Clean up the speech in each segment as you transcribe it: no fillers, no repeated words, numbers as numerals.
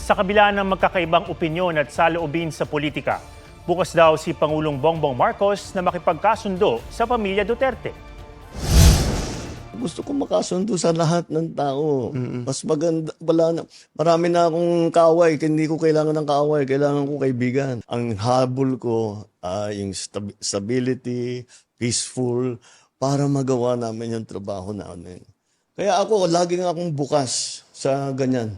Sa kabila ng magkakaibang opinyon at saloobin sa politika, bukas daw si Pangulong Bongbong Marcos na makipagkasundo sa pamilya Duterte. Gusto ko makasundo sa lahat ng tao. Mas maganda, marami na akong kaaway, hindi ko kailangan ng kaaway, kailangan ko kaibigan. Ang habol ko ay yung stability, peaceful, para magawa namin yung trabaho namin. Kaya ako, laging akong bukas sa ganyan.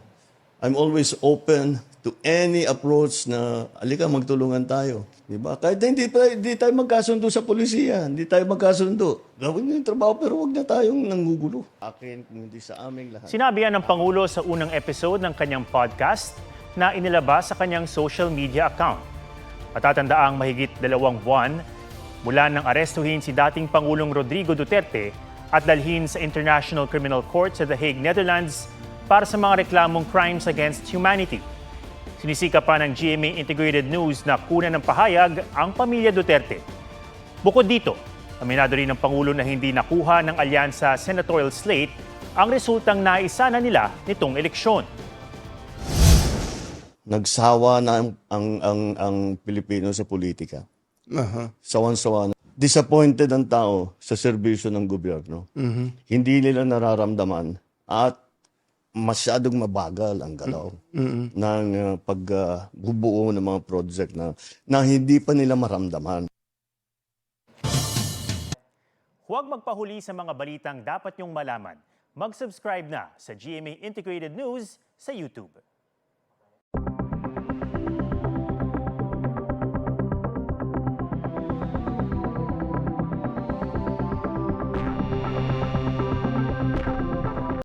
I'm always open to any approach na, alika, magtulungan tayo. Diba? Kahit hindi tayo magkasundo sa polisiya, hindi tayo magkasundo. Gawin nyo yung trabaho pero huwag na tayong nanggugulo. Akin, hindi sa aming lahat. Sinabi yan ng Pangulo sa unang episode ng kanyang podcast na inilabas sa kanyang social media account. Matatandaang mahigit 2 buwan mula nang arestuhin si dating Pangulong Rodrigo Duterte at dalhin sa International Criminal Court sa The Hague, Netherlands para sa mga reklamong crimes against humanity. Sinisika pa ng GMA Integrated News na kunan ng pahayag ang pamilya Duterte. Bukod dito, aminado rin ng Pangulo na hindi nakuha ng alyansa senatorial slate ang resultang naisa na nila nitong eleksyon. Nagsawa na ang Pilipino sa politika. Sawan-sawa na. Disappointed ang tao sa serbisyo ng gobyerno. Hindi nila nararamdaman at masyadong mabagal ang galaw ng pagbubuo ng mga project na hindi pa nila maramdaman. Huwag magpahuli sa mga balitang dapat niyong malaman. Mag-subscribe na sa GMA Integrated News sa YouTube.